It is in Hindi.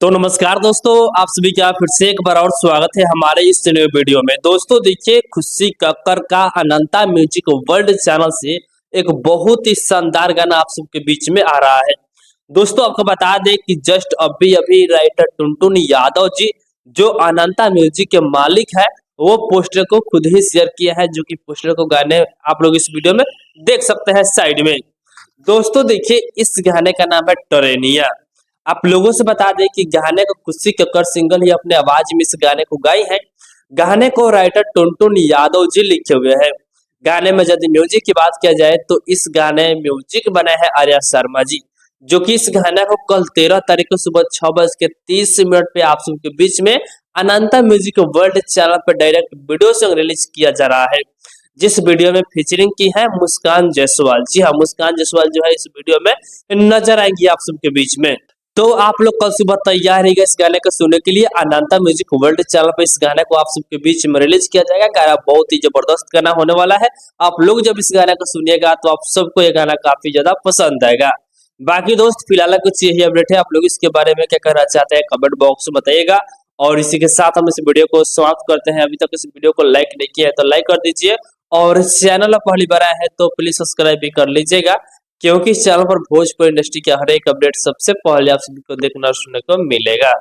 तो नमस्कार दोस्तों, आप सभी का फिर से एक बार और स्वागत है हमारे इस नए वीडियो में। दोस्तों देखिए, खुशी कक्कर का अनंता म्यूजिक वर्ल्ड चैनल से एक बहुत ही शानदार गाना आप सबके बीच में आ रहा है। दोस्तों आपको बता दें कि जस्ट अभी अभी राइटर टुनटुन यादव जी, जो अनंता म्यूजिक के मालिक है, वो पोस्टर को खुद ही शेयर किया है, जो कि पोस्टर को गाने आप लोग इस वीडियो में देख सकते हैं साइड में। दोस्तों देखिए, इस गाने का नाम है टरेनिया। आप लोगों से बता दें कि गाने को खुशी कक्कर सिंगल ही अपने आवाज में इस गाने को गाई है। गाने को राइटर टुनटुन यादव जी लिखे हुए हैं। गाने में यदि म्यूजिक की बात किया जाए तो इस गाने में म्यूजिक बना है आर्या शर्मा जी, जो कि इस गाने को कल 13 तारीख को सुबह 6:30 पे आप सबके बीच में अनंता म्यूजिक वर्ल्ड चैनल पर डायरेक्ट वीडियो सॉन्ग रिलीज किया जा रहा है, जिस वीडियो में फीचरिंग की है मुस्कान जायसवाल। जी हाँ, मुस्कान जायसवाल जो है इस वीडियो में नजर आएंगी आप सबके बीच में। तो आप लोग कल सुबह तैयार रहिएगा इस गाने को सुनने के लिए। अनंता म्यूजिक वर्ल्ड चैनल पर इस गाने को आप सबके बीच में रिलीज किया जाएगा। गाना बहुत ही जबरदस्त गाना होने वाला है। आप लोग जब इस गाने को सुनिएगा तो आप सबको ये गाना काफी ज्यादा पसंद आएगा। बाकी दोस्त फिलहाल कुछ यही अपडेट है। आप लोग इसके बारे में क्या कहना चाहते हैं कमेंट बॉक्स में बताइएगा। और इसी के साथ हम इस वीडियो को समाप्त करते हैं। अभी तक इस वीडियो को लाइक नहीं किया है तो लाइक कर दीजिए, और चैनल पहली बार आया है तो प्लीज सब्सक्राइब भी कर लीजिएगा, क्योंकि इस चैनल पर भोजपुरी इंडस्ट्री के हर एक अपडेट सबसे पहले आप सभी को देखना सुनने को मिलेगा।